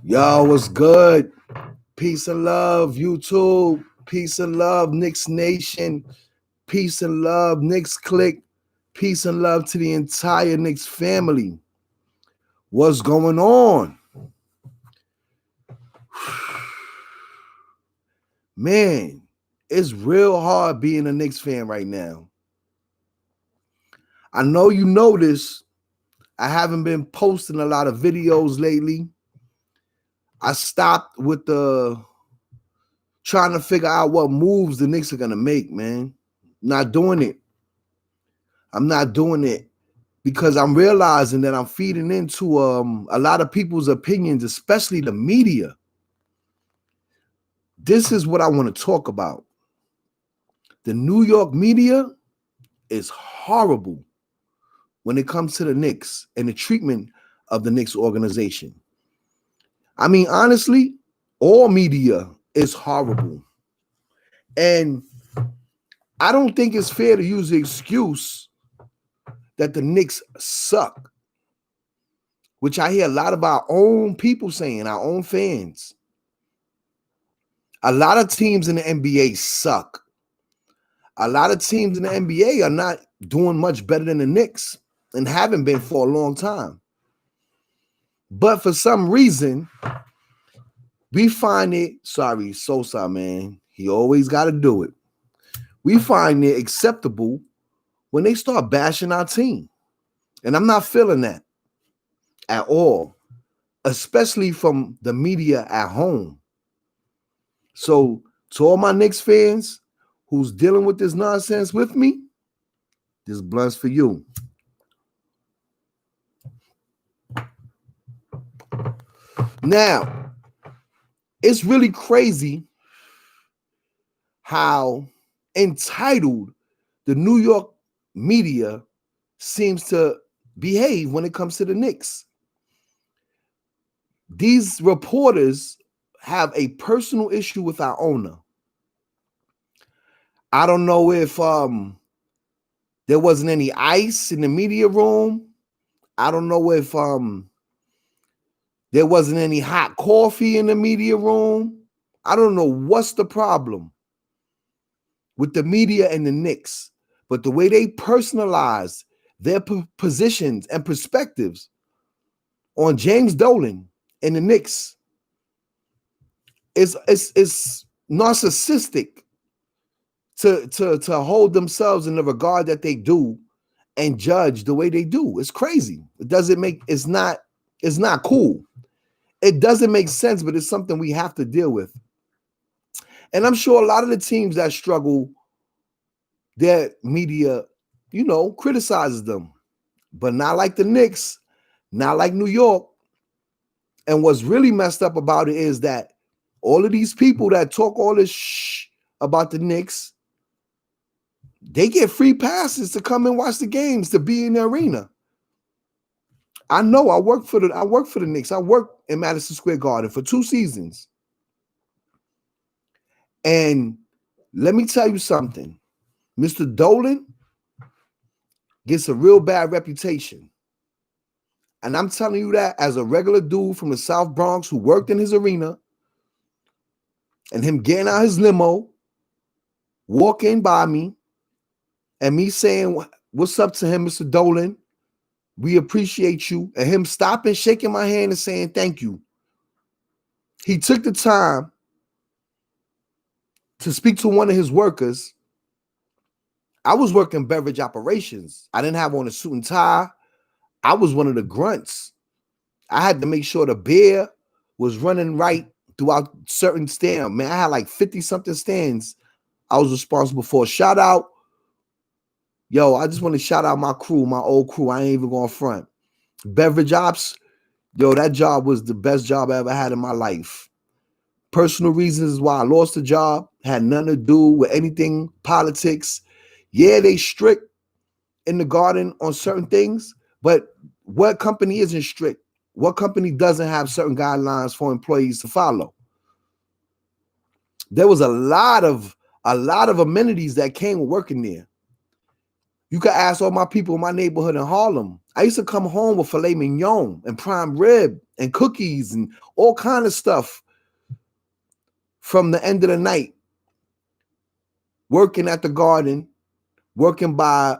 Yo, what's good? Peace and love, YouTube. Peace and love, Knicks Nation. Peace and love, Knicks Click. Peace and love to the entire Knicks family. What's going on? Man, it's real hard being a Knicks fan right now. I know you noticed I haven't been posting a lot of videos lately. I stopped with the trying to figure out what moves the Knicks are going to make, man. Not doing it. I'm not doing it because I'm realizing that I'm feeding into a lot of people's opinions, especially the media. This is what I want to talk about. The New York media is horrible when it comes to the Knicks and the treatment of the Knicks organization. I mean, honestly, all media is horrible. And I don't think it's fair to use the excuse that the Knicks suck, which I hear a lot of our own people saying, our own fans. A lot of teams in the NBA suck. A lot of teams in the NBA are not doing much better than the Knicks and haven't been for a long time. But for some reason, we find it, sorry, Sosa, man, he always got to do it. We find it acceptable when they start bashing our team. And I'm not feeling that at all, especially from the media at home. So to all my Knicks fans who's dealing with this nonsense with me, this blunt's for you. Now, it's really crazy how entitled the New York media seems to behave when it comes to the Knicks. These reporters have a personal issue with our owner. I don't know if there wasn't any ice in the media room. I don't know if there wasn't any hot coffee in the media room. I don't know what's the problem with the media and the Knicks, but the way they personalize their positions and perspectives on James Dolan and the Knicks is narcissistic to hold themselves in the regard that they do and judge the way they do. It's crazy. It's not cool. It doesn't make sense, but it's something we have to deal with. And I'm sure a lot of the teams that struggle, their media, criticizes them, but not like the Knicks, not like New York. And what's really messed up about it is that all of these people that talk all this about the Knicks, they get free passes to come and watch the games, to be in the arena. I know I work for the Knicks. I worked in Madison Square Garden for 2 seasons. And let me tell you something. Mr. Dolan gets a real bad reputation. And I'm telling you that as a regular dude from the South Bronx who worked in his arena, and him getting out his limo, walking by me, and me saying, "What's up" to him, Mr. Dolan? We appreciate you. And him stopping, shaking my hand and saying thank you. He took the time to speak to one of his workers. I was working beverage operations. I didn't have on a suit and tie. I was one of the grunts. I had to make sure the beer was running right throughout certain stands. Man, I had like 50-something stands I was responsible for. Shout out. Yo, I just want to shout out my crew, my old crew. I ain't even going front. Beverage ops, yo, that job was the best job I ever had in my life. Personal reasons why I lost the job had nothing to do with anything politics. Yeah, they strict in the garden on certain things, but what company isn't strict? What company doesn't have certain guidelines for employees to follow? There was a lot of amenities that came with working there. You could ask all my people in my neighborhood in Harlem. I used to come home with filet mignon and prime rib and cookies and all kind of stuff from the end of the night, working at the garden, working by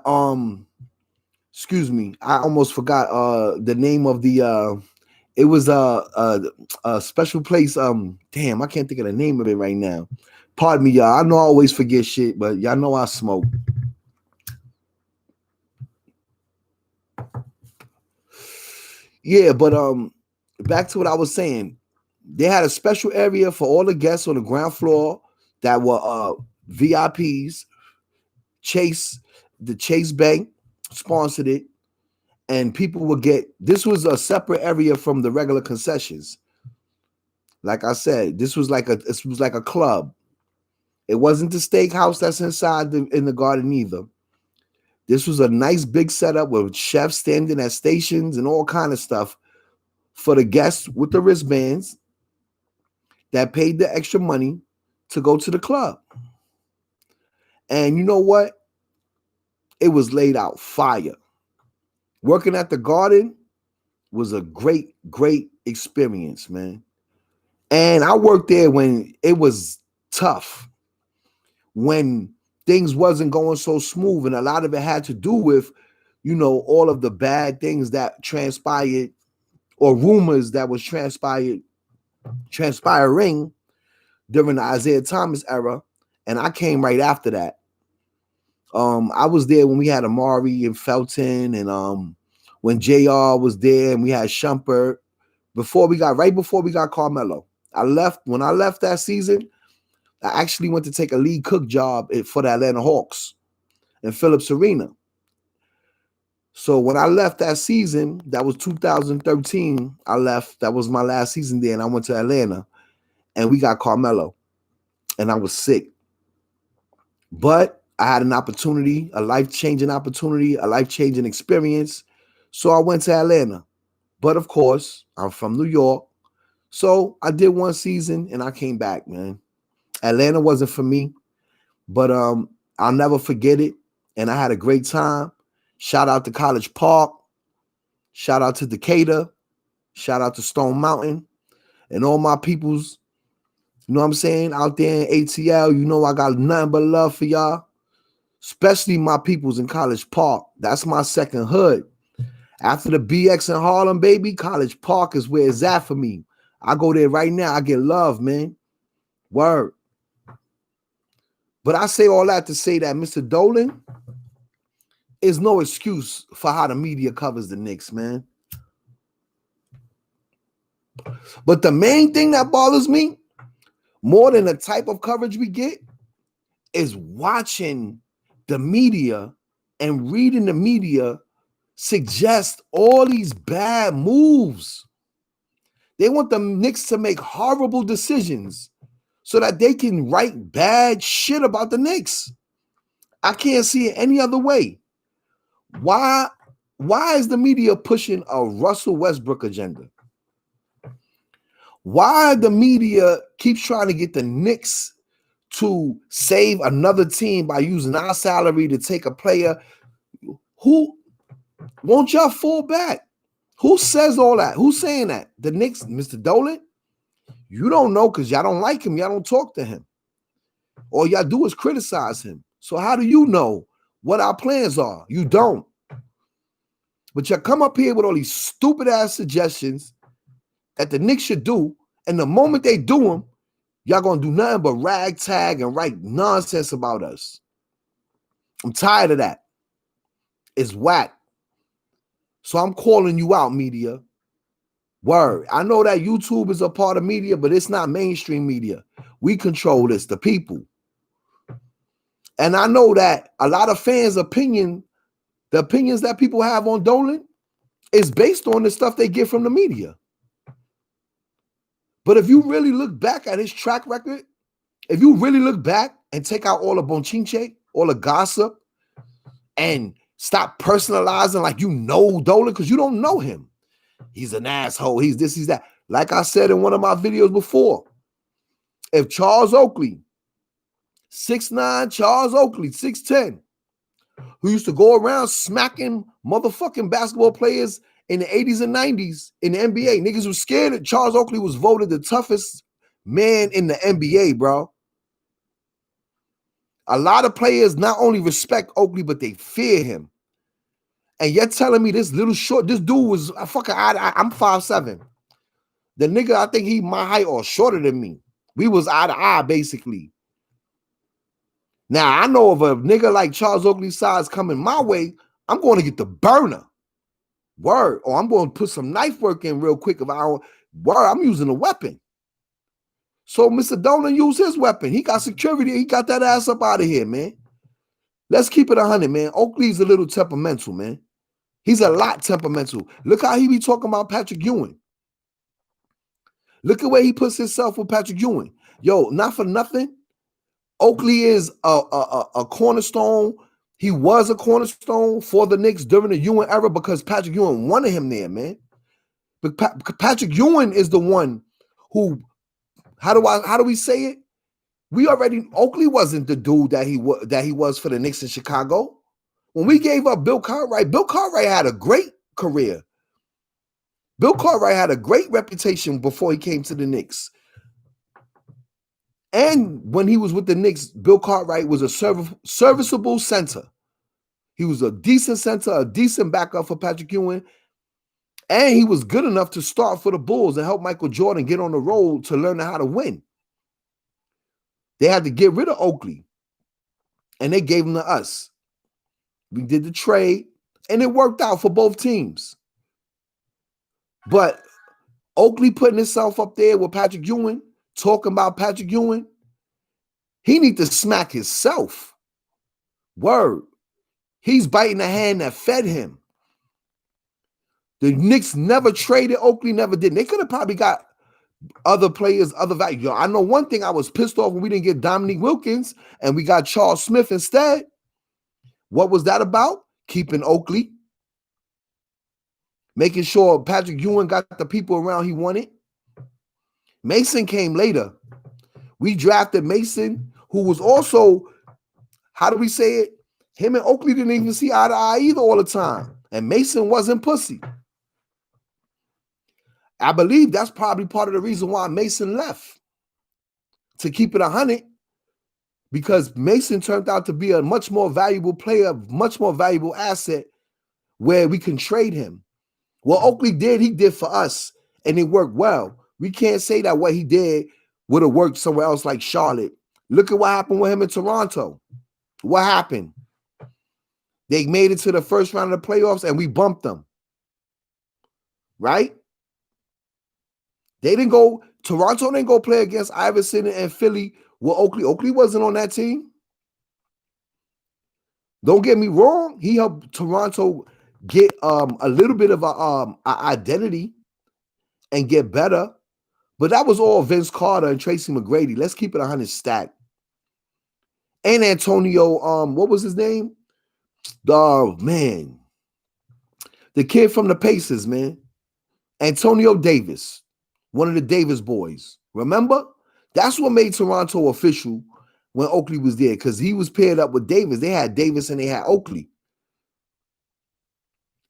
excuse me, I almost forgot the name of the it was a special place. Damn, I can't think of the name of it right now. Pardon me, y'all. I know I always forget shit, but y'all know I smoke. Yeah, but back to what I was saying. They had a special area for all the guests on the ground floor that were VIPs. The Chase Bank sponsored it, and people would get. This was a separate area from the regular concessions. Like I said, this was like a club. It wasn't the steakhouse that's inside in the garden either. This was a nice big setup with chefs standing at stations and all kind of stuff for the guests with the wristbands that paid the extra money to go to the club. And you know what? It was laid out fire. Working at the garden was a great, great experience, man. And I worked there when it was tough, when things wasn't going so smooth. And a lot of it had to do with, all of the bad things that transpired or rumors that was transpiring during the Isaiah Thomas era. And I came right after that. I was there when we had Amari and Felton, and when JR was there, and we had Shumpert before we got Carmelo. When I left that season, I actually went to take a lead cook job for the Atlanta Hawks in Phillips Arena. So when I left that season, that was 2013, I left. That was my last season there, and I went to Atlanta, and we got Carmelo, and I was sick. But I had an opportunity, a life-changing opportunity, a life-changing experience. So I went to Atlanta. But of course, I'm from New York. So I did one season and I came back, man. Atlanta wasn't for me, but I'll never forget it. And I had a great time. Shout out to College Park. Shout out to Decatur. Shout out to Stone Mountain. And all my peoples, you know what I'm saying, out there in ATL, I got nothing but love for y'all. Especially my peoples in College Park. That's my second hood. After the BX in Harlem, baby, College Park is where it's at for me. I go there right now. I get love, man. Word. But I say all that to say that Mr. Dolan is no excuse for how the media covers the Knicks, man. But the main thing that bothers me, more than the type of coverage we get, is watching the media and reading the media suggest all these bad moves. They want the Knicks to make horrible decisions so that they can write bad shit about the Knicks. I can't see it any other way. Why is the media pushing a Russell Westbrook agenda? Why the media keeps trying to get the Knicks to save another team by using our salary to take a player? Who won't y'all fall back? Who says all that? Who's saying that? The Knicks, Mr. Dolan? You don't know because y'all don't like him. Y'all don't talk to him. All y'all do is criticize him. So how do you know what our plans are? You don't. But y'all come up here with all these stupid ass suggestions that the Knicks should do, and the moment they do them, y'all gonna do nothing but ragtag and write nonsense about us. I'm tired of that. It's whack. So I'm calling you out, media. Word. I know that YouTube is a part of media, but it's not mainstream media. We control this, the people. And I know that a lot of fans' opinions that people have on Dolan is based on the stuff they get from the media. But if you really look back at his track record, if you really look back and take out all the bonchinche, all the gossip, and stop personalizing like Dolan, because you don't know him. He's an asshole. He's this, he's that. Like I said in one of my videos before, if Charles Oakley, 6'9", Charles Oakley, 6'10", who used to go around smacking motherfucking basketball players in the 80s and 90s in the NBA. Niggas was scared that Charles Oakley was voted the toughest man in the NBA, bro. A lot of players not only respect Oakley, but they fear him. And you're telling me this little short, this dude was a fucking, I'm 5'7". The nigga, I think he my height or shorter than me. We was eye to eye, basically. Now, I know of a nigga like Charles Oakley size coming my way, I'm going to get the burner. Word. Or I'm going to put some knife work in real quick. If I don't, word, I'm using a weapon. So Mr. Dolan used his weapon. He got security. He got that ass up out of here, man. Let's keep it 100, man. Oakley's a little temperamental, man. He's a lot temperamental. Look how he be talking about Patrick Ewing. Look at where he puts himself with Patrick Ewing. Yo, not for nothing. Oakley is a cornerstone. He was a cornerstone for the Knicks during the Ewing era because Patrick Ewing wanted him there, man. But Patrick Ewing is the one who, how do we say it? Oakley wasn't the dude that he was for the Knicks in Chicago. When we gave up Bill Cartwright had a great career. Bill Cartwright had a great reputation before he came to the Knicks. And when he was with the Knicks, Bill Cartwright was a serviceable center. He was a decent center, a decent backup for Patrick Ewing. And he was good enough to start for the Bulls and help Michael Jordan get on the road to learn how to win. They had to get rid of Oakley. And they gave him to us. We did the trade, and it worked out for both teams. But Oakley putting himself up there with Patrick Ewing, talking about Patrick Ewing, he need to smack himself. Word. He's biting the hand that fed him. The Knicks never traded Oakley, never did. They could have probably got other players, other value. Yo, I know one thing, I was pissed off when we didn't get Dominique Wilkins and we got Charles Smith instead. What was that about? Keeping Oakley. Making sure Patrick Ewing got the people around he wanted. Mason came later. We drafted Mason, who was also, how do we say it? Him and Oakley didn't even see eye to eye either all the time. And Mason wasn't pussy. I believe that's probably part of the reason why Mason left. To keep it 100. Because Mason turned out to be a much more valuable player, much more valuable asset where we can trade him. What Oakley did, he did for us, and it worked well. We can't say that what he did would have worked somewhere else like Charlotte. Look at what happened with him in Toronto. What happened? They made it to the first round of the playoffs, and we bumped them. Right? Toronto didn't go play against Iverson and Philly with Oakley. Oakley wasn't on that team. Don't get me wrong. He helped Toronto get a little bit of a identity and get better. But that was all Vince Carter and Tracy McGrady. Let's keep it 100 stack. And Antonio, what was his name? The kid from the Pacers, man. Antonio Davis. One of the Davis boys. Remember? That's what made Toronto official when Oakley was there, because he was paired up with Davis. They had Davis and they had Oakley.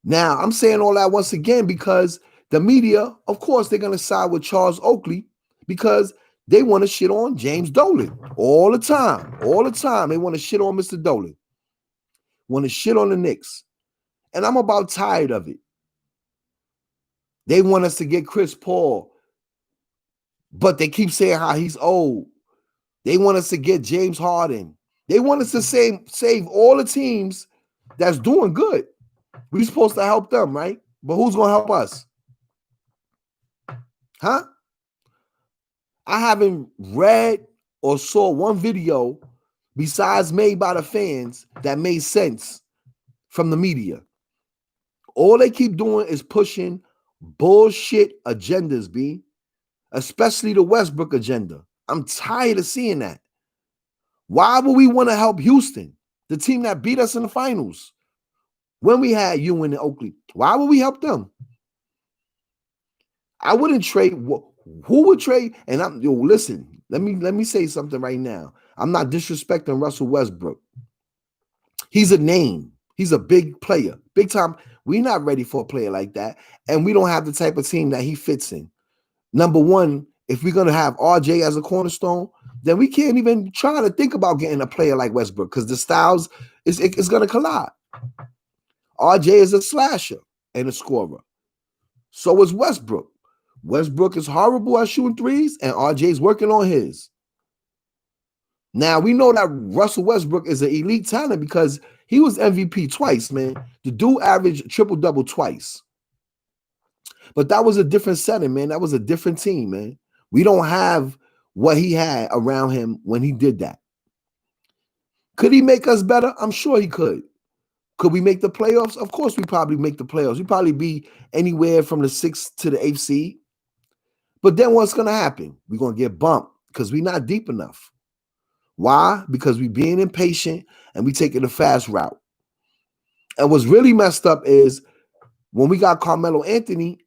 Now, I'm saying all that once again because the media, of course, they're going to side with Charles Oakley because they want to shit on James Dolan all the time. All the time, they want to shit on Mr. Dolan. Want to shit on the Knicks. And I'm about tired of it. They want us to get Chris Paul, but they keep saying how he's old. They want us to get James Harden. They want us to save all the teams that's doing good. We're supposed to help them, right? But who's going to help us? Huh? I haven't read or saw one video besides made by the fans that made sense from the media. All they keep doing is pushing bullshit agendas, B. Especially the Westbrook agenda. I'm tired of seeing that. Why would we want to help Houston, the team that beat us in the finals, when we had Ewing and Oakley? Why would we help them? I wouldn't trade. Who would trade? And listen, let me say something right now. I'm not disrespecting Russell Westbrook. He's a name. He's a big player, big time. We're not ready for a player like that, and we don't have the type of team that he fits in. Number one, if we're gonna have RJ as a cornerstone, then we can't even try to think about getting a player like Westbrook because the styles is gonna collide. RJ is a slasher and a scorer. So is Westbrook. Westbrook is horrible at shooting threes, and RJ's working on his. Now, we know that Russell Westbrook is an elite talent because he was MVP twice, man. The dude averaged triple-double twice. But that was a different setting, man. That was a different team, man. We don't have what he had around him when he did that. Could he make us better? I'm sure he could. Could we make the playoffs? Of course, we probably make the playoffs. We probably be anywhere from the 6th to the 8th seed. But then what's going to happen? We're going to get bumped because we're not deep enough. Why? Because we being impatient and we taking the fast route. And what's really messed up is when we got Carmelo Anthony,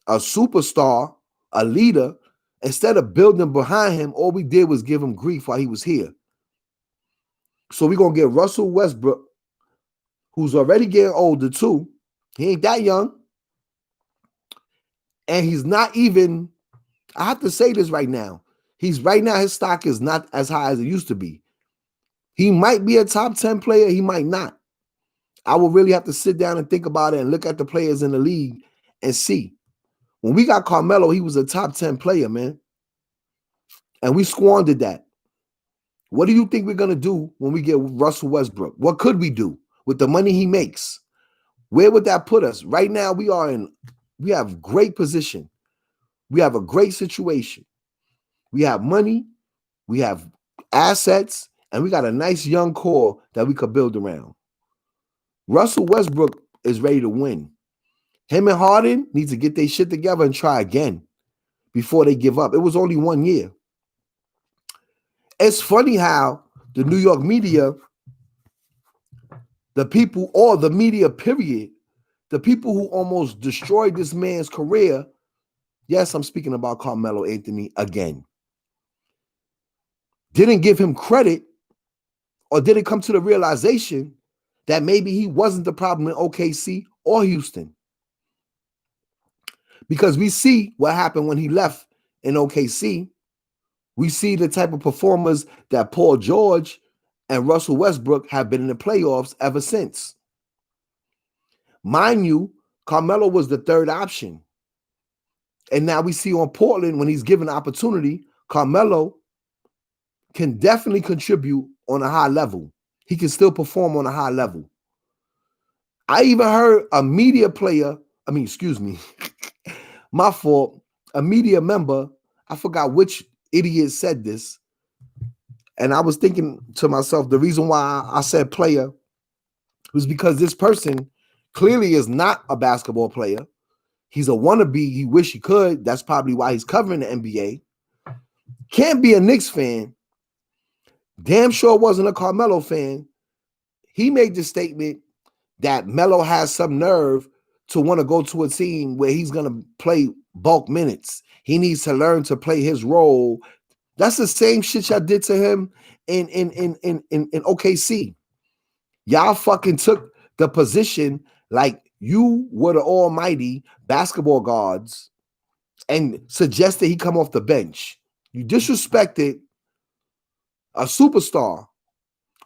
a superstar, a leader, instead of building behind him, all we did was give him grief while he was here. So we're going to get Russell Westbrook, who's already getting older too. He ain't that young. And he's not even, I have to say this right now. Right now, his stock is not as high as it used to be. He might be a top 10 player. He might not. I will really have to sit down and think about it and look at the players in the league and see. When we got Carmelo, he was a top 10 player, man. And we squandered that. What do you think we're going to do when we get Russell Westbrook? What could we do with the money he makes? Where would that put us? Right now, we have great position. We have a great situation. We have money, we have assets, and we got a nice young core that we could build around. Russell Westbrook is ready to win. Him and Harden need to get their shit together and try again before they give up. It was only 1 year. It's funny how the New York media, the people, or the media period, the people who almost destroyed this man's career, yes, I'm speaking about Carmelo Anthony again, didn't give him credit or didn't come to the realization that maybe he wasn't the problem in OKC or Houston. Because we see what happened when he left in OKC. We see the type of performers that Paul George and Russell Westbrook have been in the playoffs ever since. Mind you, Carmelo was the third option. And now we see on Portland, when he's given opportunity, Carmelo can definitely contribute on a high level. He can still perform on a high level. I even heard a media my fault, a media member, I forgot which idiot said this, and I was thinking to myself, the reason why I said player was because this person clearly is not a basketball player. He's a wannabe. He wish he could. That's probably why he's covering the NBA. Can't be a Knicks fan. Damn sure wasn't a Carmelo fan. He made the statement that Melo has some nerve to want to go to a team where he's going to play bulk minutes. He needs to learn to play his role. That's the same shit y'all did to him in OKC. Y'all fucking took the position like you were the almighty basketball gods and suggested he come off the bench. You disrespected a superstar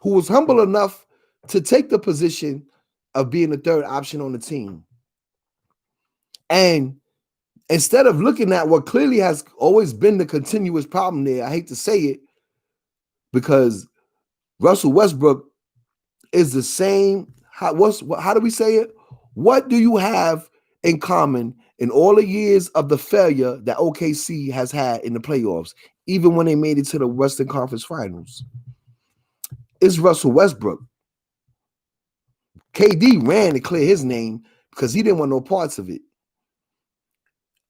who was humble enough to take the position of being the third option on the team. And instead of looking at what clearly has always been the continuous problem there, I hate to say it, because Russell Westbrook is the same. How do we say it? What do you have in common in all the years of the failure that OKC has had in the playoffs, even when they made it to the Western Conference Finals? It's Russell Westbrook. KD ran to clear his name because he didn't want no parts of it.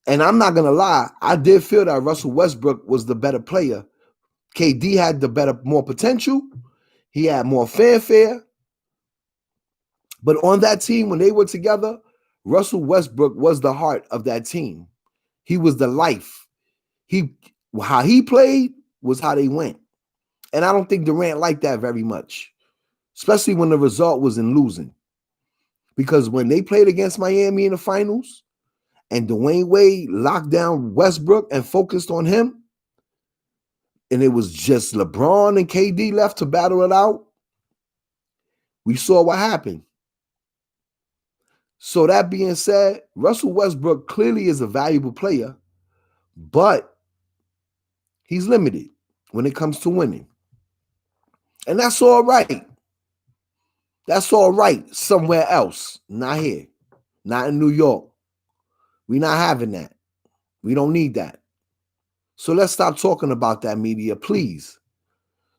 And I'm not going to lie, I did feel that Russell Westbrook was the better player. KD had more potential. He had more fanfare. But on that team, when they were together, Russell Westbrook was the heart of that team. He was the life. How he played was how they went. And I don't think Durant liked that very much. especially when the result was in losing. Because when they played against Miami in the finals and Dwayne Wade locked down Westbrook and focused on him, and it was just LeBron and KD left to battle it out, we saw what happened. So that being said, Russell Westbrook clearly is a valuable player, but he's limited when it comes to winning. And that's all right. That's all right somewhere else, not here, not in New York. We're not having that. We don't need that. So let's stop talking about that, media, please.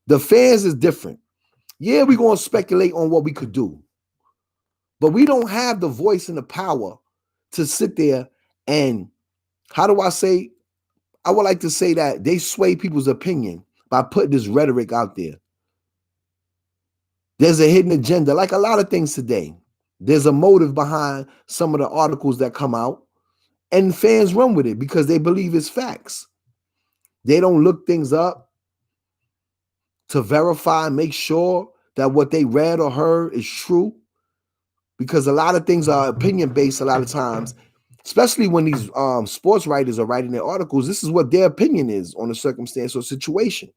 The fans is different. Yeah, we're going to speculate on what we could do, but we don't have the voice and the power to sit there and, how do I say, I would like to say that they sway people's opinion by putting this rhetoric out there. There's a hidden agenda, like a lot of things today. There's a motive behind some of the articles that come out, and fans run with it because they believe it's facts. They don't look things up to verify and make sure that what they read or heard is true, because a lot of things are opinion based a lot of times, especially when these sports writers are writing their articles. This is what their opinion is on a circumstance or situation.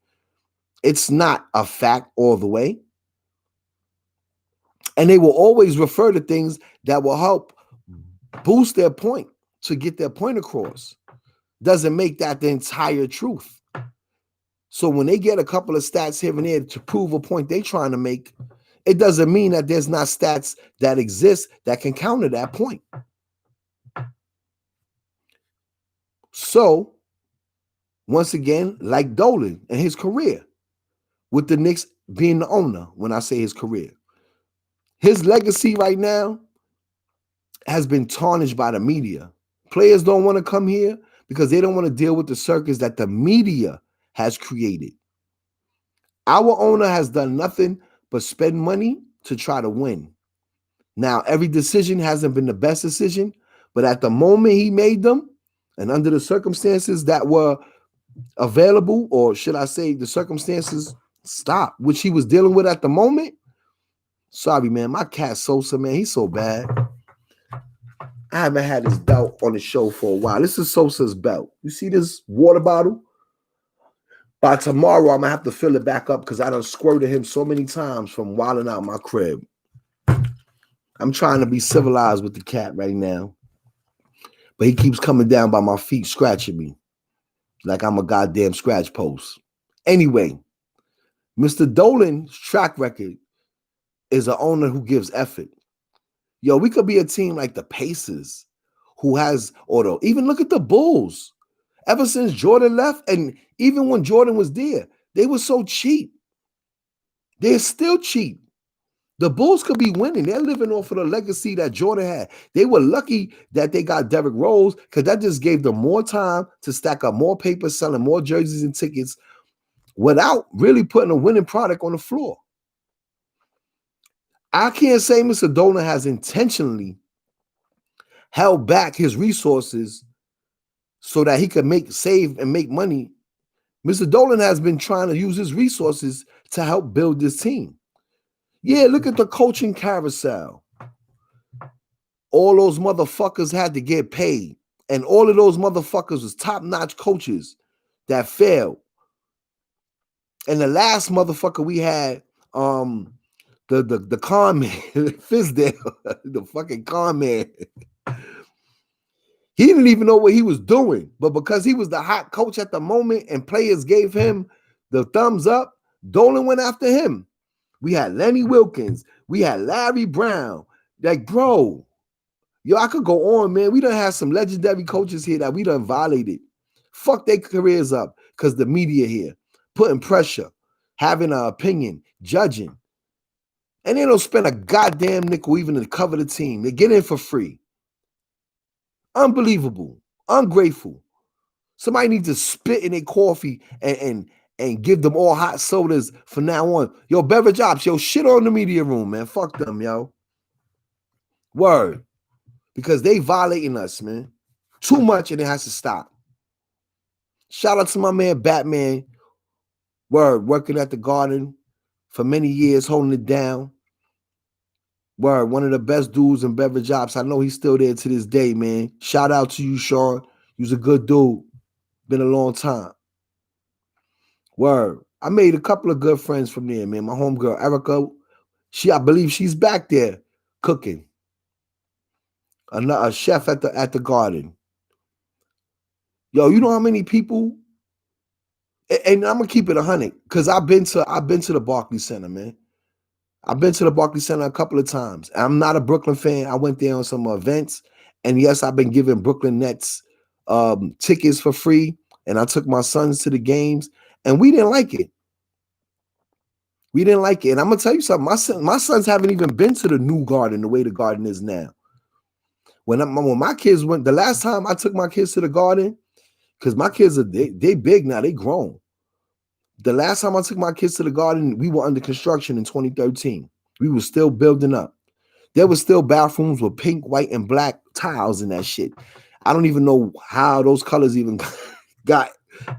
It's not a fact all the way. And they will always refer to things that will help boost their point to get their point across. Doesn't make that the entire truth. So when they get a couple of stats here and there to prove a point they're trying to make, it doesn't mean that there's not stats that exist that can counter that point. So, once again, like Dolan and his career, with the Knicks being the owner, when I say his career, his legacy right now has been tarnished by the media. Players don't want to come here because they don't want to deal with the circus that the media has created. Our owner has done nothing but spend money to try to win. Now, every decision hasn't been the best decision, but at the moment he made them, and under the circumstances that were available, or should I say the circumstances which he was dealing with at the moment. Sorry, man, my cat Sosa, man, he's so bad. I haven't had his belt on the show for a while. This is Sosa's belt. You see this water bottle? By tomorrow, I'm going to have to fill it back up because I done squirted him so many times from wilding out my crib. I'm trying to be civilized with the cat right now, but he keeps coming down by my feet, scratching me like I'm a goddamn scratch post. Anyway, Mr. Dolan's track record is an owner who gives effort. Yo, we could be a team like the Pacers, who has, or even look at the Bulls. Ever since Jordan left, and even when Jordan was there, they were so cheap. They're still cheap. The Bulls could be winning. They're living off of the legacy that Jordan had. They were lucky that they got Derrick Rose because that just gave them more time to stack up more paper, selling more jerseys and tickets without really putting a winning product on the floor. I can't say Mr. Dolan has intentionally held back his resources so that he could save and make money. Mr. Dolan has been trying to use his resources to help build this team. Yeah, look at the coaching carousel. All those motherfuckers had to get paid. And all of those motherfuckers was top-notch coaches that failed. And the last motherfucker we had, the con man, Fizdale, the fucking con man. He didn't even know what he was doing, but because he was the hot coach at the moment and players gave him the thumbs up, Dolan went after him. We had Lenny Wilkins. We had Larry Brown. Like, bro, yo, I could go on, man. We done had some legendary coaches here that we done violated. Fuck their careers up because the media here, putting pressure, having an opinion, judging. And they don't spend a goddamn nickel even to cover the team. They get in for free. Unbelievable. Ungrateful. Somebody needs to spit in their coffee and give them all hot sodas from now on. Yo, beverage ops, yo, shit on the media room, man. Fuck them, yo. Word. Because they violating us, man. Too much and it has to stop. Shout out to my man Batman. Word, working at the garden. for many years, holding it down. Word, one of the best dudes in beverage ops. I know he's still there to this day, man. Shout out to you, Sean. You's a good dude. Been a long time. Word. I made a couple of good friends from there, man. My homegirl, Erica, I believe she's back there cooking. A chef at the garden. Yo, you know how many people? And I'm gonna keep it 100 because I've been to the Barclays Center, man. I've been to the Barclays Center a couple of times. I'm not a Brooklyn fan. I went there on some events, and yes, I've been giving Brooklyn Nets tickets for free, and I took my sons to the games, and we didn't like it. We didn't like it, and I'm gonna tell you something. My sons haven't even been to the new Garden the way the Garden is now. When my kids went, the last time I took my kids to the Garden, because my kids they big now, they grown. The last time I took my kids to the Garden, we were under construction in 2013. We were still building up. There were still bathrooms with pink, white, and black tiles in that shit. I don't even know how those colors even got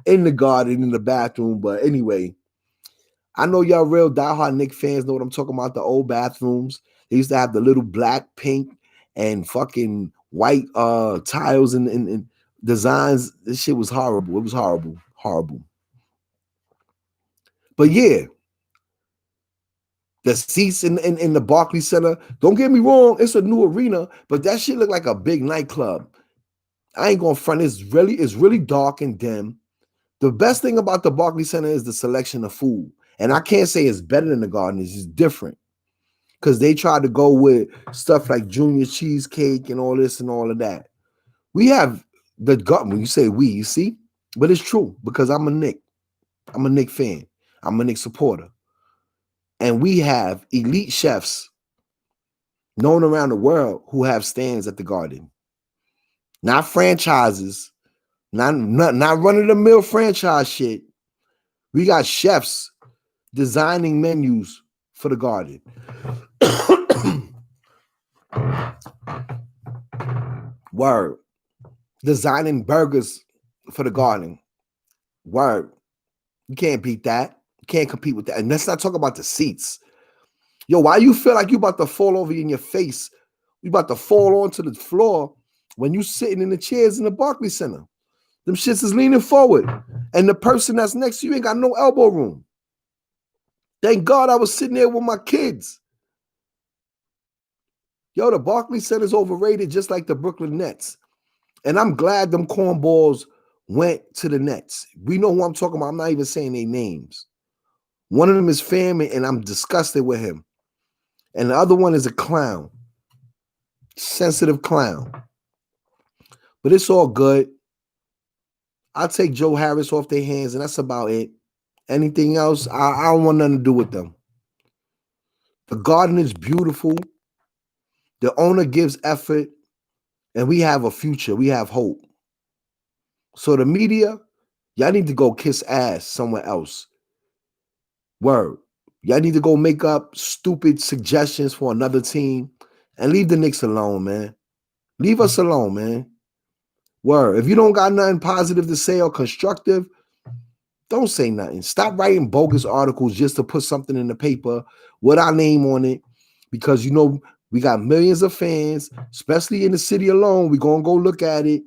in the Garden in the bathroom. But anyway, I know y'all real diehard Knicks fans know what I'm talking about. The old bathrooms. They used to have the little black, pink, and fucking white tiles and designs. This shit was horrible. It was horrible. Horrible. But yeah, the seats in the Barclays Center, don't get me wrong, it's a new arena, but that shit look like a big nightclub. I ain't gonna front. It's really dark and dim. The best thing about the Barclays Center is the selection of food. And I can't say it's better than the Garden, it's just different. Because they tried to go with stuff like Junior Cheesecake and all this and all of that. We have the Garden, when you say we, you see? But it's true, because I'm a Knick. I'm a Knick fan. I'm a Knick supporter. And we have elite chefs known around the world who have stands at the Garden. Not franchises, not run-of-the-mill franchise shit. We got chefs designing menus for the Garden. Word. Designing burgers for the Garden. Word. You can't beat that. You can't compete with that. And let's not talk about the seats. Yo, why you feel like you about to fall over in your face? You about to fall onto the floor when you sitting in the chairs in the Barclays Center. Them shits is leaning forward. And the person that's next to you ain't got no elbow room. Thank God I was sitting there with my kids. Yo, the Barclays Center is overrated just like the Brooklyn Nets. And I'm glad them cornballs went to the Nets. We know who I'm talking about. I'm not even saying their names. One of them is family, and I'm disgusted with him. And the other one is a clown. Sensitive clown. But it's all good. I'll take Joe Harris off their hands, and that's about it. Anything else, I don't want nothing to do with them. The Garden is beautiful. The owner gives effort, and we have a future. We have hope. So the media, y'all need to go kiss ass somewhere else. Word. Y'all need to go make up stupid suggestions for another team and leave the Knicks alone, man. Leave us alone, man. Word. If you don't got nothing positive to say or constructive, don't say nothing. Stop writing bogus articles just to put something in the paper with our name on it, because you know we got millions of fans, especially in the city alone. We're going to go look at it,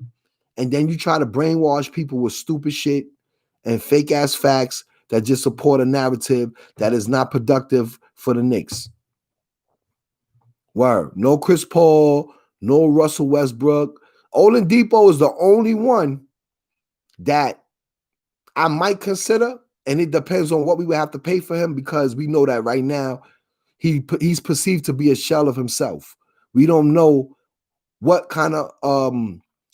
and then you try to brainwash people with stupid shit and fake-ass facts that just support a narrative that is not productive for the Knicks. Word. No Chris Paul, no Russell Westbrook. Oladipo is the only one that I might consider, and it depends on what we would have to pay for him, because we know that right now he's perceived to be a shell of himself. We don't know what kind of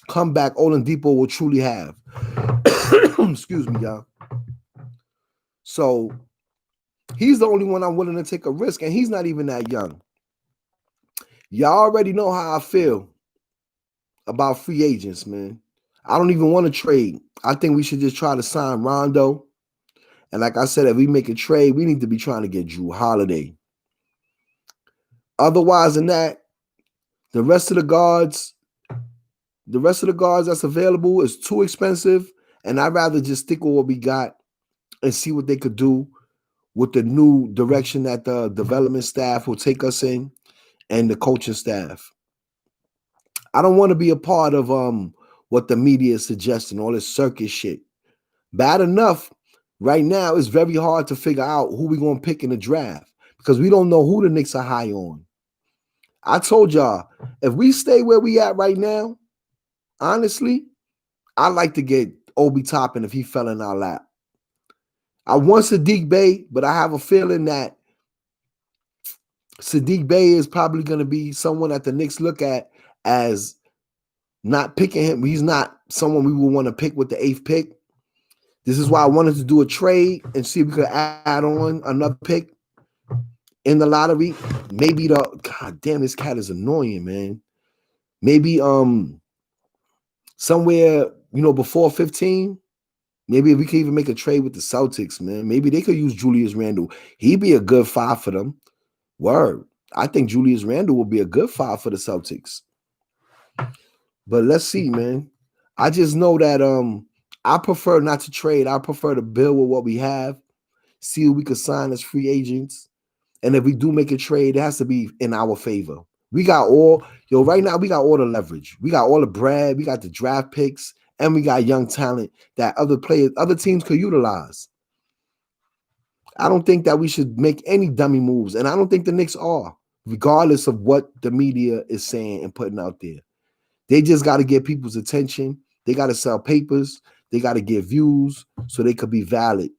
comeback Oladipo will truly have. Excuse me, y'all. So he's the only one I'm willing to take a risk, and he's not even that young. Y'all already know how I feel about free agents, man. I don't even want to trade. I think we should just try to sign Rondo. And like I said, if we make a trade, we need to be trying to get Drew Holiday. Otherwise than that, the rest of the guards that's available is too expensive. And I'd rather just stick with what we got and see what they could do with the new direction that the development staff will take us in and the coaching staff. I don't want to be a part of what the media is suggesting, all this circus shit. Bad enough, right now it's very hard to figure out who we're gonna pick in the draft because we don't know who the Knicks are high on. I told y'all, if we stay where we at right now, honestly, I'd like to get Obi Toppin if he fell in our lap. I want Sadiq Bey, but I have a feeling that Sadiq Bey is probably going to be someone that the Knicks look at as not picking him. He's not someone we would want to pick with the 8th pick. This is why I wanted to do a trade and see if we could add on another pick in the lottery. Maybe God damn, this cat is annoying, man. Maybe somewhere, before 15. Maybe if we could even make a trade with the Celtics, man. Maybe they could use Julius Randle. He'd be a good 5 for them. Word. I think Julius Randle will be a good 5 for the Celtics. But let's see, man. I just know that I prefer not to trade. I prefer to build with what we have, see who we could sign as free agents. And if we do make a trade, it has to be in our favor. We got right now we got all the leverage. We got all the bread. We got the draft picks. And we got young talent that other teams could utilize. I don't think that we should make any dummy moves. And I don't think the Knicks are, regardless of what the media is saying and putting out there. They just got to get people's attention. They got to sell papers. They got to get views so they could be valid.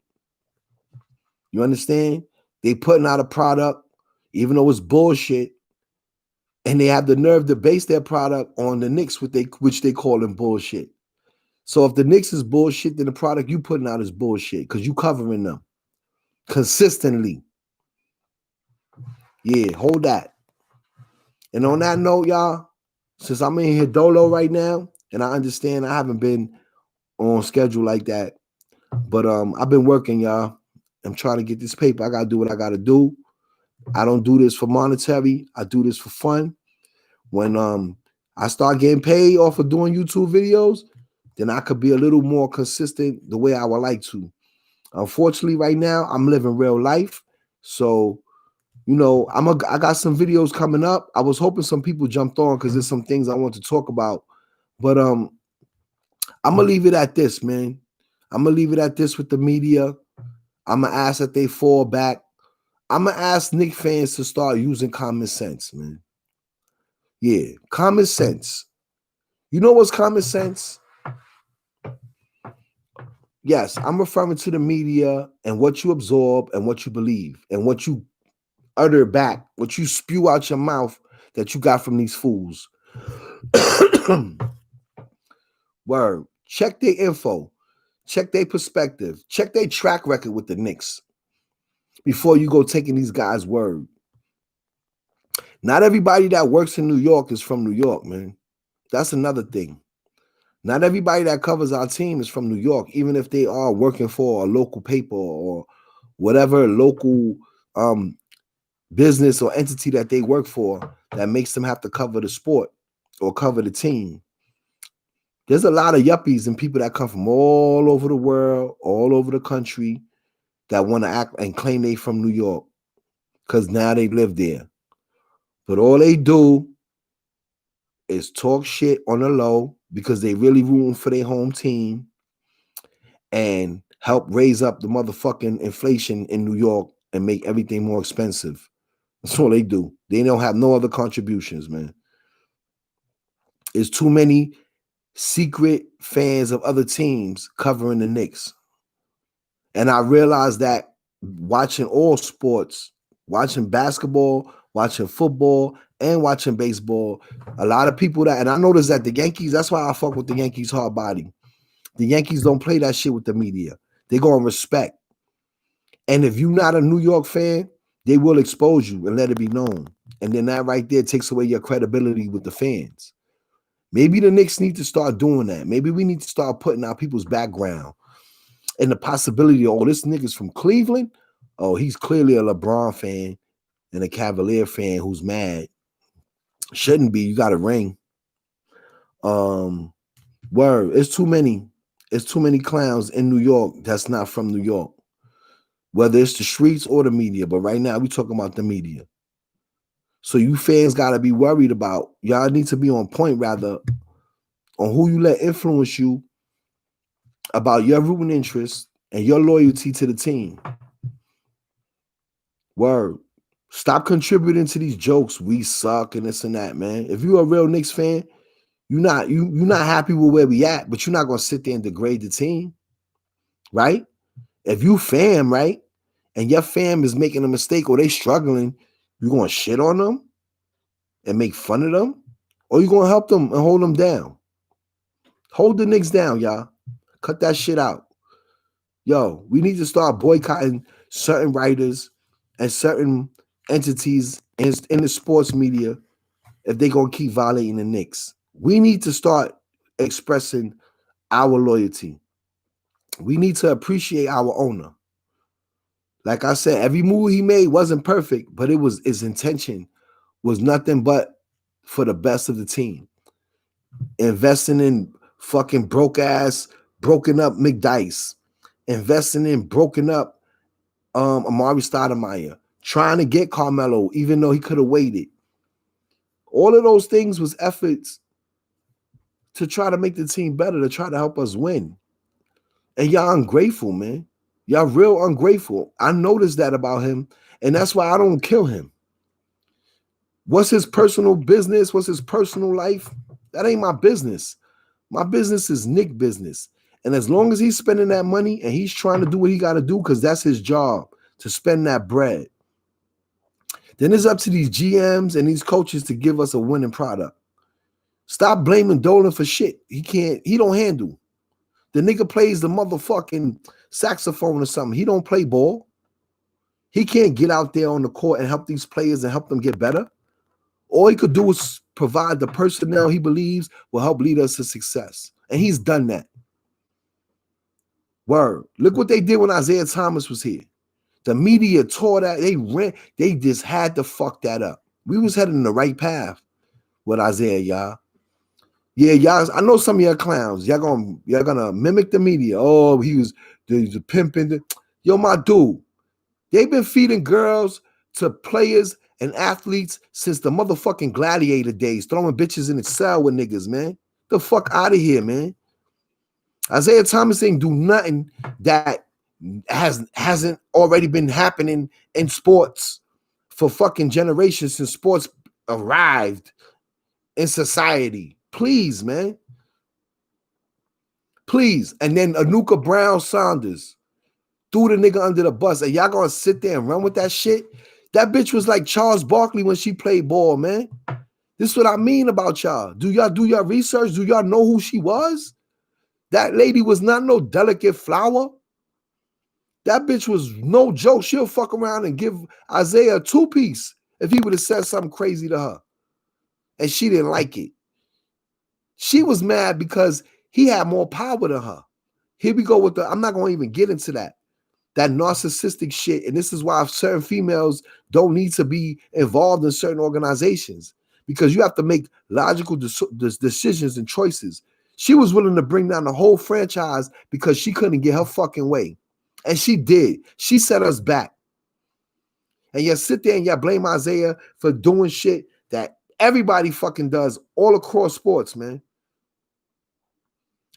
You understand? They putting out a product, even though it's bullshit, and they have the nerve to base their product on the Knicks, which they call them bullshit. So if the Knicks is bullshit, then the product you putting out is bullshit because you covering them consistently. Yeah, hold that. And on that note, y'all, since I'm in here dolo right now, and I understand I haven't been on schedule like that, but I've been working, y'all. I'm trying to get this paper. I gotta do what I gotta do. I don't do this for monetary. I do this for fun. When I start getting paid off of doing YouTube videos, then I could be a little more consistent the way I would like to. Unfortunately, right now, I'm living real life. So, I got some videos coming up. I was hoping some people jumped on because there's some things I want to talk about. But I'm going to leave it at this, man. I'm going to leave it at this with the media. I'm going to ask that they fall back. I'm going to ask Knicks fans to start using common sense, man. Yeah, common sense. You know what's common sense? Yes, I'm referring to the media and what you absorb and what you believe and what you utter back, what you spew out your mouth that you got from these fools. Word. Check their info. Check their perspective. Check their track record with the Knicks before you go taking these guys' word. Not everybody that works in New York is from New York, man. That's another thing. Not everybody that covers our team is from New York, even if they are working for a local paper or whatever local business or entity that they work for that makes them have to cover the sport or cover the team. There's a lot of yuppies and people that come from all over the world, all over the country that want to act and claim they from New York because now they live there. But all they do is talk shit on the low because they really rooting for their home team and help raise up the motherfucking inflation in New York and make everything more expensive. That's all they do. They don't have no other contributions, man. There's too many secret fans of other teams covering the Knicks. And I realized that watching all sports, watching basketball, watching football, and watching baseball, a lot of people and I noticed that the Yankees, that's why I fuck with the Yankees hard body. The Yankees don't play that shit with the media. They go on respect. And if you're not a New York fan, they will expose you and let it be known. And then that right there takes away your credibility with the fans. Maybe the Knicks need to start doing that. Maybe we need to start putting out people's background and the possibility, this nigga's from Cleveland. Oh, he's clearly a LeBron fan and a Cavalier fan who's mad. Shouldn't be. You got a ring. Word. It's too many. It's too many clowns in New York that's not from New York. whether it's the streets or the media. But right now, we talking about the media. So you fans got to be worried about, y'all need to be on point rather on who you let influence you about your rooting interest and your loyalty to the team. Word. Stop contributing to these jokes. We suck and this and that, man. If you're a real Knicks fan, you're not happy with where we at, but you're not gonna sit there and degrade the team, right? If you fam, right, and your fam is making a mistake or they struggling, you gonna shit on them and make fun of them, or you gonna help them and hold them down. Hold the Knicks down, y'all. Cut that shit out. Yo, we need to start boycotting certain writers and certain entities in the sports media if they're gonna keep violating the Knicks. We need to start expressing our loyalty. We need to appreciate our owner. Like I said, every move he made wasn't perfect, but it was his intention was nothing but for the best of the team. Investing in fucking broken up McDice, investing in broken up Amari Stoudemire, trying to get Carmelo, even though he could have waited. All of those things was efforts to try to make the team better, to try to help us win. And y'all ungrateful, man. Y'all real ungrateful. I noticed that about him, and that's why I don't kill him. What's his personal business? What's his personal life? That ain't my business. My business is Nick business. And as long as he's spending that money and he's trying to do what he got to do, because that's his job, to spend that bread, then it's up to these GMs and these coaches to give us a winning product. Stop blaming Dolan for shit he don't handle. The nigga plays the motherfucking saxophone or something. He don't play ball. He can't get out there on the court and help these players and help them get better. All he could do is provide the personnel he believes will help lead us to success. And he's done that. Word. Look what they did when Isaiah Thomas was here. The media tore that. They just had to fuck that up. We was heading in the right path with Isaiah, y'all. Yeah, y'all. I know some of y'all clowns. Y'all gonna mimic the media. Oh, he's a pimping. Yo, my dude. They've been feeding girls to players and athletes since the motherfucking gladiator days, throwing bitches in the cell with niggas, man. The fuck out of here, man. Isaiah Thomas ain't do nothing that hasn't already been happening in sports for fucking generations since sports arrived in society. Please, man. Please. And then Anuka Brown Saunders threw the nigga under the bus. And y'all gonna sit there and run with that shit? That bitch was like Charles Barkley when she played ball, man. This is what I mean about y'all. Do y'all do your research? Do y'all know who she was? That lady was not no delicate flower. That bitch was no joke. She'll fuck around and give Isaiah a two-piece if he would have said something crazy to her. And she didn't like it. She was mad because he had more power than her. Here we go with I'm not going to even get into that narcissistic shit. And this is why certain females don't need to be involved in certain organizations, because you have to make logical decisions and choices. She was willing to bring down the whole franchise because she couldn't get her fucking way. And she did. She set us back. And you sit there and you blame Isaiah for doing shit that everybody fucking does all across sports, man.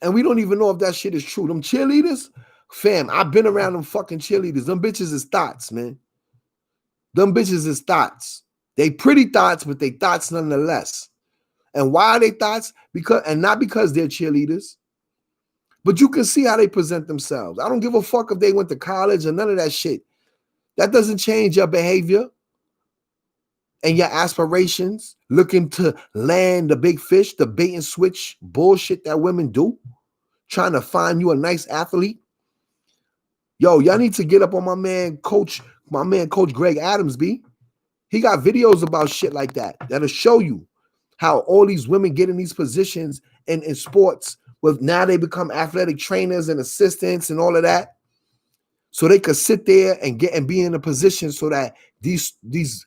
And we don't even know if that shit is true. Them cheerleaders, fam, I've been around them fucking cheerleaders. Them bitches is thoughts, man. Them bitches is thoughts. They pretty thoughts, but they thoughts nonetheless. And why are they thoughts? Not because they're cheerleaders, but you can see how they present themselves. I don't give a fuck if they went to college or none of that shit. That doesn't change your behavior and your aspirations, looking to land the big fish, the bait and switch bullshit that women do, trying to find you a nice athlete. Yo, y'all need to get up on my man, Coach Greg Adams, B. He got videos about shit like that that'll show you how all these women get in these positions in sports with now they become athletic trainers and assistants and all of that. So they could sit there and be in a position so that these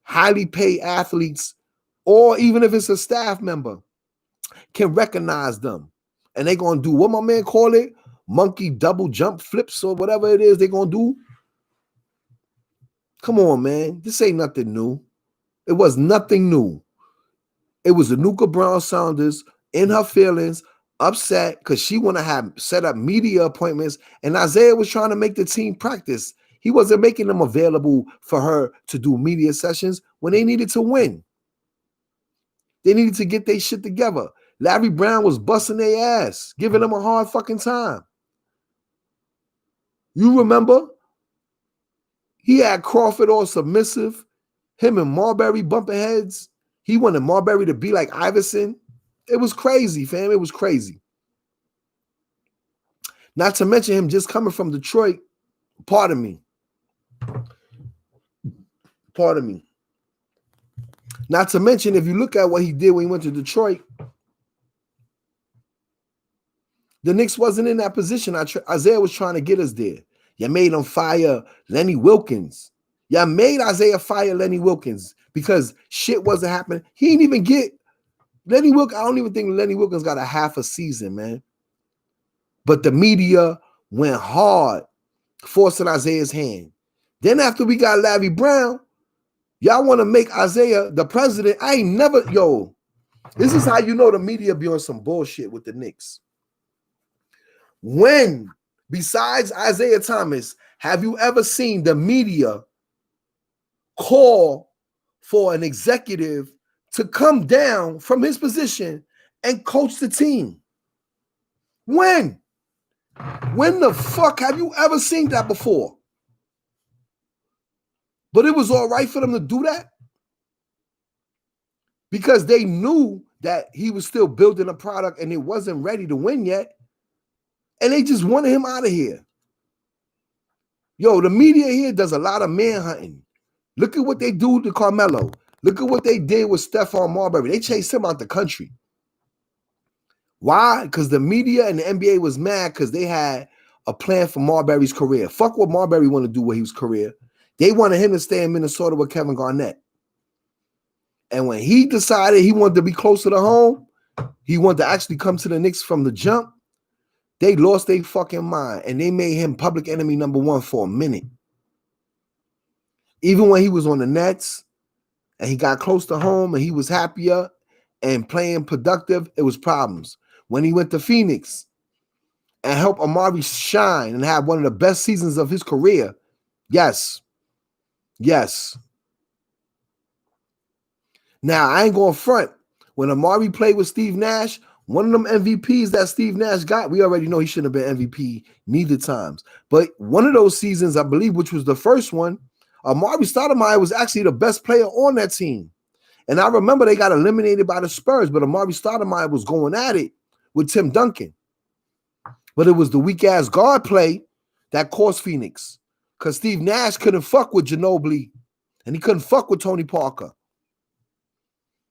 highly paid athletes, or even if it's a staff member, can recognize them. And they're going to do what my man call it, monkey double jump flips or whatever it is they're going to do. Come on, man. This ain't nothing new. It was nothing new. It was Anuka Brown Saunders in her feelings, upset because she want to have set up media appointments, and Isaiah was trying to make the team practice. He wasn't making them available for her to do media sessions when they needed to win. They needed to get their shit together. Larry Brown was busting their ass, giving them a hard fucking time. You remember? He had Crawford all submissive, him and Marbury bumping heads. He wanted Marbury to be like Iverson. It was crazy, fam. It was crazy. Not to mention him just coming from Detroit. Pardon me. Not to mention, if you look at what he did when he went to Detroit, the Knicks wasn't in that position. Isaiah was trying to get us there. You made him fire Lenny Wilkins. You made Isaiah fire Lenny Wilkins because shit wasn't happening. He didn't even get Lenny Wilkins. I don't even think Lenny Wilkins got a half a season, man. But the media went hard, forcing Isaiah's hand. Then after we got Larry Brown, y'all want to make Isaiah the president. I ain't never, this is how you know the media be on some bullshit with the Knicks. When, besides Isaiah Thomas, have you ever seen the media call for an executive to come down from his position and coach the team? When? When the fuck have you ever seen that before? But it was all right for them to do that because they knew that he was still building a product and it wasn't ready to win yet. And they just wanted him out of here. The media here does a lot of manhunting. Look at what they do to Carmelo. Look at what they did with Stephon Marbury. They chased him out the country. Why? Because the media and the NBA was mad because they had a plan for Marbury's career. Fuck what Marbury wanted to do with his career. They wanted him to stay in Minnesota with Kevin Garnett. And when he decided he wanted to be closer to home, he wanted to actually come to the Knicks from the jump, they lost their fucking mind. And they made him public enemy number one for a minute. Even when he was on the Nets and he got close to home and he was happier and playing productive, it was problems. When he went to Phoenix and helped Amari shine and have one of the best seasons of his career, yes. Now, I ain't going front. When Amari played with Steve Nash, one of them MVPs that Steve Nash got, we already know he shouldn't have been MVP neither times. But one of those seasons, I believe, which was the first one, Amari Stoudemire was actually the best player on that team. And I remember they got eliminated by the Spurs, but Amari Stoudemire was going at it with Tim Duncan. But it was the weak-ass guard play that cost Phoenix because Steve Nash couldn't fuck with Ginobili and he couldn't fuck with Tony Parker.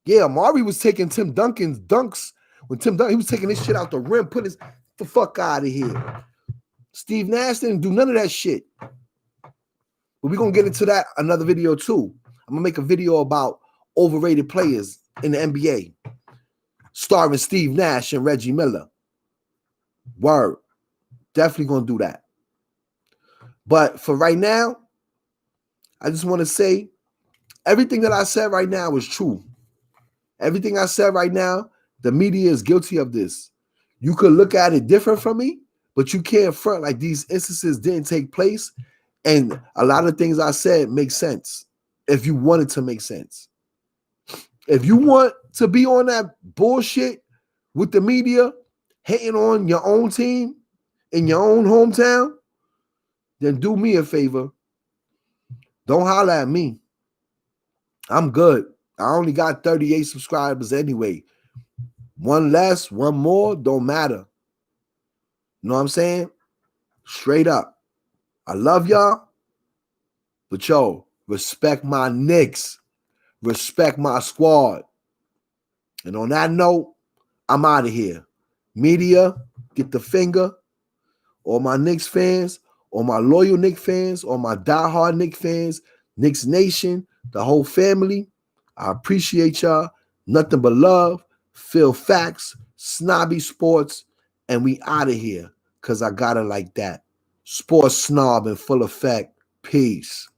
Yeah, Amari was taking Tim Duncan's dunks. When Tim Duncan, he was taking this shit out the rim, put the fuck out of here. Steve Nash didn't do none of that shit. But we're going to get into that another video too. I'm going to make a video about overrated players in the NBA, starring Steve Nash and Reggie Miller. Word. Definitely going to do that. But for right now, I just want to say everything that I said right now is true. Everything I said right now, the media is guilty of this. You could look at it different from me, but you can't front like these instances didn't take place. And a lot of things I said make sense if you want it to make sense. If you want to be on that bullshit with the media, hating on your own team in your own hometown, then do me a favor. Don't holler at me. I'm good. I only got 38 subscribers anyway. One less, one more, don't matter. You know what I'm saying? Straight up. I love y'all. But respect my Knicks. Respect my squad. And on that note, I'm out of here. Media, get the finger. All my Knicks fans, all my loyal Knicks fans, all my diehard Knicks fans, Knicks Nation, the whole family. I appreciate y'all. Nothing but love. Phil Facts, Snobby Sports, and we out of here because I got it like that. Sports snob in full effect. Peace.